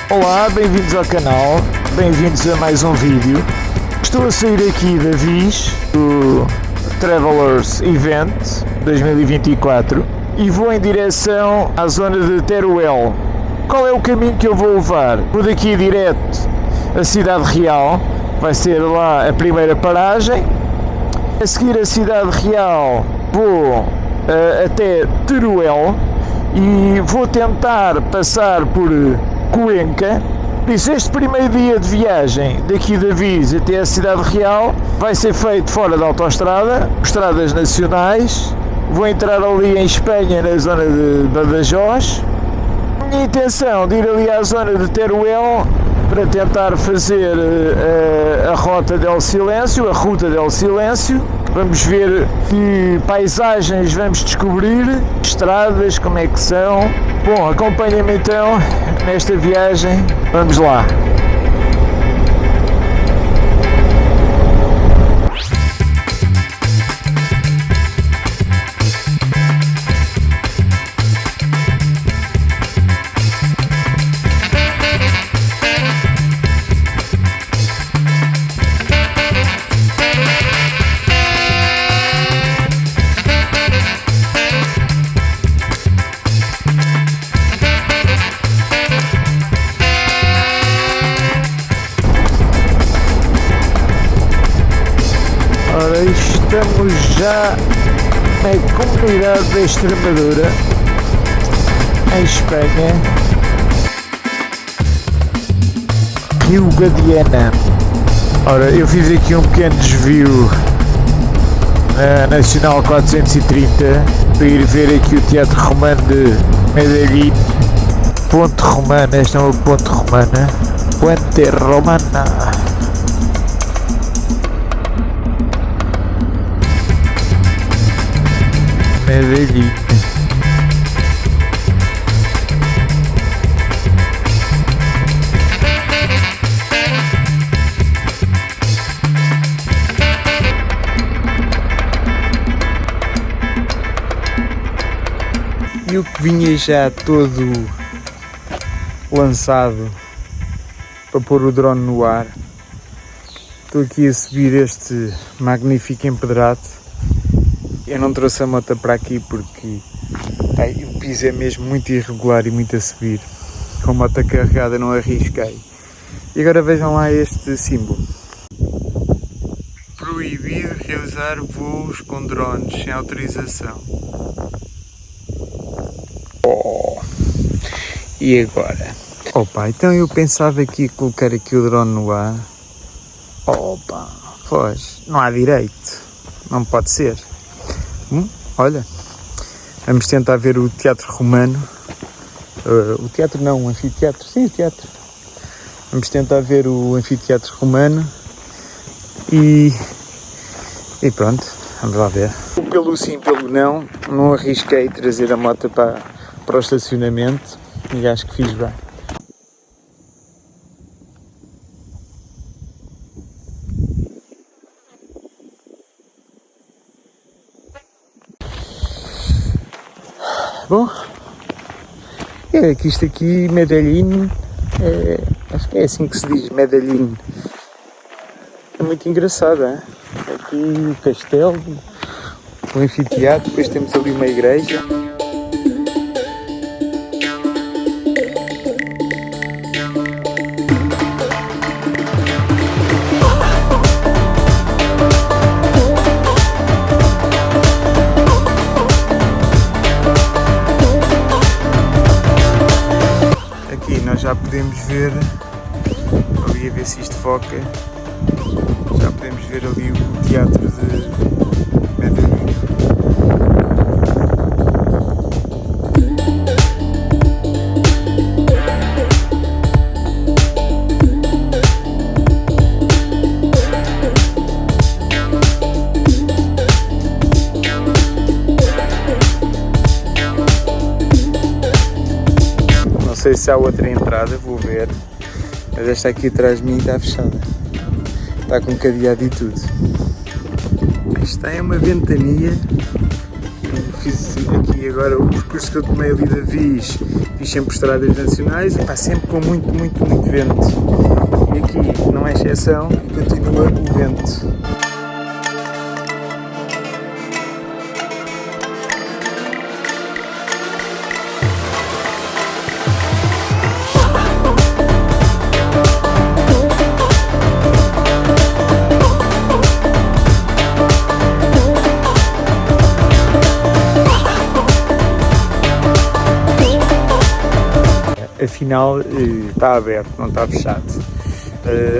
Olá, bem-vindos ao canal, bem-vindos a mais um vídeo. Estou a sair aqui da Viz, do Travelers Event 2024 e vou em direção à zona de Teruel. Qual é o caminho que eu vou levar? Vou daqui direto à Cidade Real, vai ser lá a primeira paragem. A seguir a Cidade Real vou até Teruel e vou tentar passar por Cuenca. Por isso, este primeiro dia de viagem daqui da Viz até a Cidade Real vai ser feito fora da autoestrada, estradas nacionais. Vou entrar ali em Espanha, na zona de Badajoz. Minha intenção de ir ali à zona de Teruel para tentar fazer a rota del Silêncio, a ruta del Silêncio. Vamos ver que paisagens vamos descobrir, estradas, como é que são. Bom, acompanha-me então nesta viagem, vamos lá. Ora, estamos já na comunidade da Extremadura, em Espanha, Rio Guadiana. Ora, eu fiz aqui um pequeno desvio na Nacional 430 para ir ver aqui o Teatro Romano de Medellín. Ponte Romana, esta é uma ponte romana, Puente Romana. Medellín. E o que vinha já todo lançado para pôr o drone no ar. Estou aqui a subir este magnífico empedrado. Eu não trouxe a moto para aqui porque o piso é mesmo muito irregular e muito a subir. Com a moto carregada não arrisquei. E agora vejam lá este símbolo. Proibido realizar voos com drones sem autorização. Oh. E agora? Opa, então eu pensava que ia colocar aqui o drone no ar. Opa, pois, não há direito. Não pode ser. Olha, vamos tentar ver o Teatro Romano. O teatro não, o anfiteatro. Sim, o teatro. Vamos tentar ver o anfiteatro romano e pronto, vamos lá ver. Pelo sim, pelo não arrisquei trazer a moto para o estacionamento e acho que fiz bem. Bom, é que isto aqui, Medellín, acho que é assim que se diz, Medellín. É muito engraçado, hein? Aqui o castelo, o anfiteatro, depois temos ali uma igreja. Já podemos ver, ali a ver se isto foca, já podemos ver ali o teatro de Medellín. Não sei se há outra entrada, vou ver, mas esta aqui atrás de mim está fechada, está com cadeado e tudo. Isto é uma ventania fiz aqui agora o percurso que eu tomei ali da Viz, fiz sempre estradas nacionais e sempre com muito vento. E aqui não é exceção e continua o vento. Afinal está aberto, não está fechado.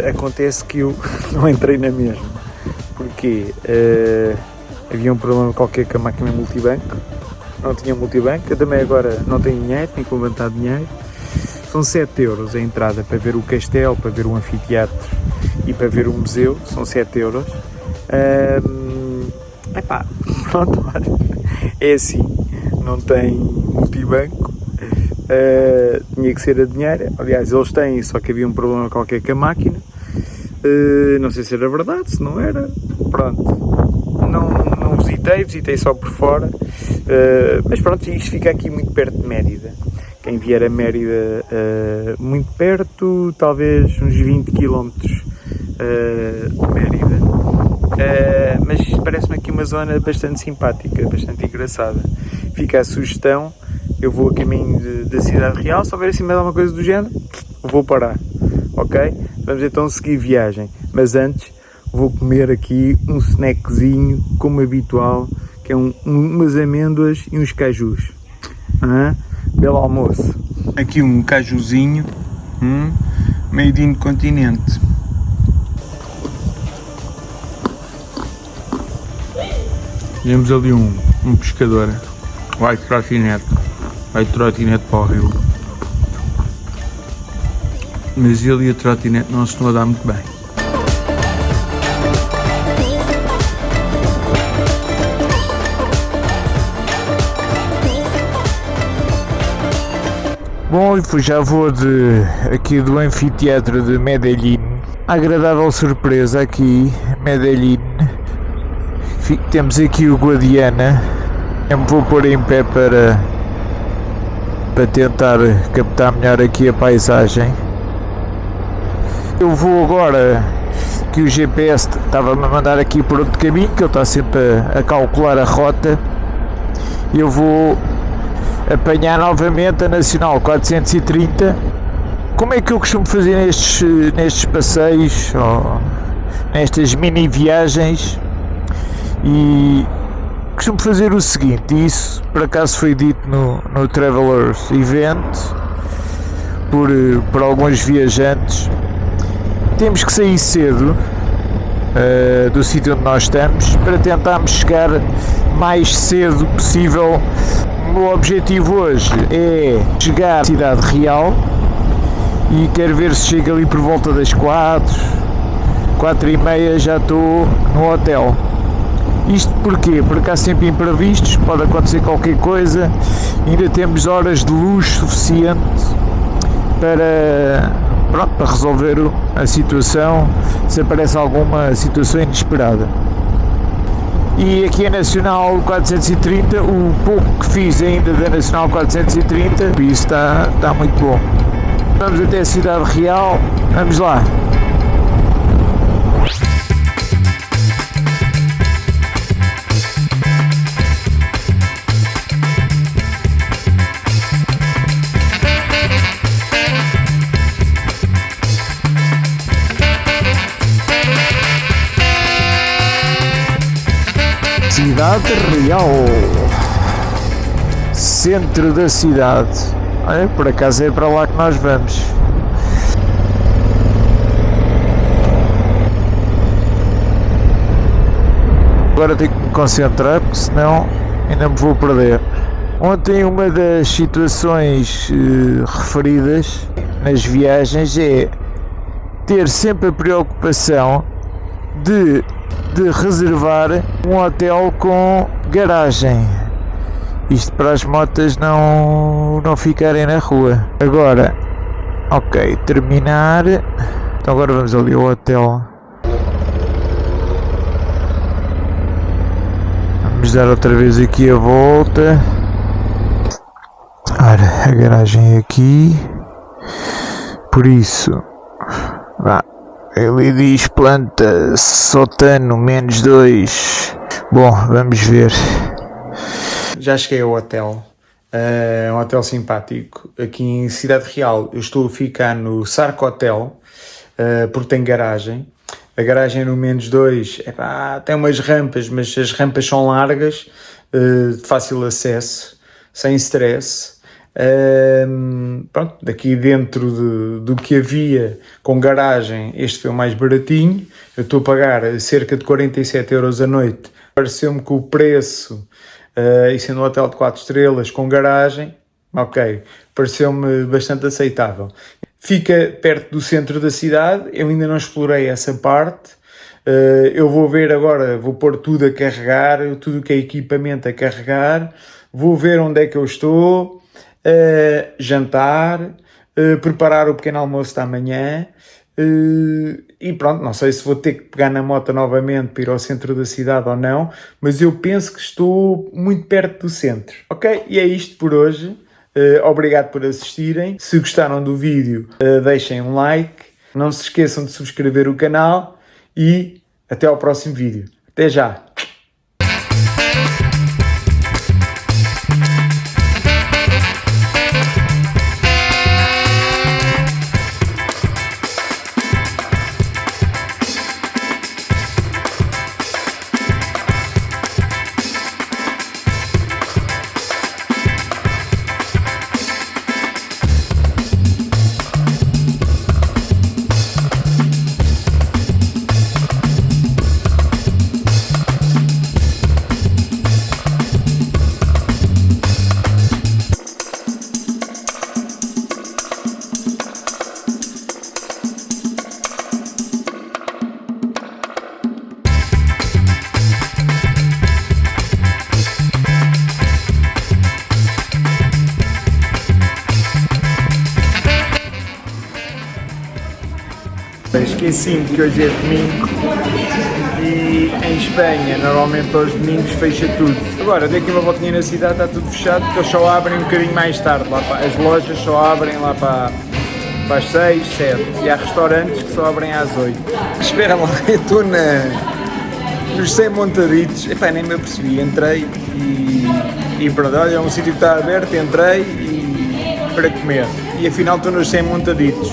Acontece que eu não entrei na mesma, porque havia um problema qualquer com a máquina multibanco, não tinha multibanco, eu também agora não tenho dinheiro, tenho que levantar dinheiro. São 7 euros a entrada para ver o castelo, para ver o anfiteatro e para ver o museu, são 7 euros. Pronto, olha, é assim, não tem multibanco. Tinha que ser a dinheiro, aliás eles têm, só que havia um problema qualquer com a máquina, não sei se era verdade, se não era, pronto, não visitei só por fora, mas pronto, isto fica aqui muito perto de Mérida. Quem vier a Mérida muito perto, talvez uns 20 km de Mérida, mas parece-me aqui uma zona bastante simpática, bastante engraçada. Fica a sugestão. Eu vou a caminho da Cidade Real, se houver assim mais alguma coisa do género, vou parar, ok? Vamos então seguir viagem, mas antes vou comer aqui um snackzinho, como habitual, que é umas amêndoas e uns cajus. Belo almoço. Aqui um cajuzinho, made in continente. Temos ali um pescador, vai trotinete. Vai trotinete para o rio, mas ele e a trotinete não se estão a dar muito bem. Bom, já vou aqui do anfiteatro de Medellín. Agradável surpresa aqui, Medellín. Temos aqui o Guadiana. Eu me vou pôr em pé para tentar captar melhor aqui a paisagem. Eu vou agora, que o GPS estava-me a mandar aqui por outro caminho, que ele está sempre a calcular a rota. Eu vou apanhar novamente a Nacional 430. Como é que eu costumo fazer nestes passeios, ou nestas mini viagens? E costumo fazer o seguinte, e isso por acaso foi dito no Travelers Event por alguns viajantes. Temos que sair cedo do sítio onde nós estamos para tentarmos chegar mais cedo possível. O meu objetivo hoje é chegar à Cidade Real e quero ver se chego ali por volta das 4h30, já estou no hotel. Isto porquê? Porque há sempre imprevistos, pode acontecer qualquer coisa, ainda temos horas de luz suficiente para resolver a situação, se aparece alguma situação inesperada. E aqui a Nacional 430, o pouco que fiz ainda da Nacional 430, isso está muito bom. Vamos até a Cidade Real, vamos lá. Cidade Real, centro da cidade. Olha, por acaso é para lá que nós vamos. Agora tenho que me concentrar, porque senão ainda me vou perder. Ontem uma das situações referidas nas viagens é ter sempre a preocupação de reservar um hotel com garagem. Isto para as motas não ficarem na rua. Agora, ok, terminar. Então agora vamos ali ao hotel. Vamos dar outra vez aqui a volta. Ora, a garagem é aqui. Por isso, vá. Ele diz planta sótano -2. Bom, vamos ver. Já cheguei ao hotel. É um hotel simpático. Aqui em Cidade Real eu estou a ficar no Sarco Hotel, porque tem garagem. A garagem é no -2, tem umas rampas, mas as rampas são largas, de fácil acesso, sem stress. Pronto, daqui dentro do que havia com garagem, este foi o mais baratinho. Eu estou a pagar cerca de 47€ a noite. Pareceu-me que o preço, e sendo um hotel de 4 estrelas com garagem, ok, pareceu-me bastante aceitável. Fica perto do centro da cidade, eu ainda não explorei essa parte. Eu vou ver agora, vou pôr tudo a carregar, tudo que é equipamento a carregar, vou ver onde é que eu estou, jantar, preparar o pequeno almoço da manhã, e pronto, não sei se vou ter que pegar na moto novamente para ir ao centro da cidade ou não, mas eu penso que estou muito perto do centro, ok? E é isto por hoje. Obrigado por assistirem. Se gostaram do vídeo, deixem um like. Não se esqueçam de subscrever o canal e até ao próximo vídeo. Até já! Esqueci-me que hoje é domingo e em Espanha normalmente aos domingos fecha tudo. Agora dei aqui uma voltinha na cidade, está tudo fechado porque eles só abrem um bocadinho mais tarde. Lá para, as lojas só abrem lá para as 6, 7 e há restaurantes que só abrem às 8. Espera lá, eu estou nos 100 montaditos, nem me apercebi, entrei e pronto, olha, é um sítio que está aberto, entrei para comer e afinal estou nos 100 montaditos.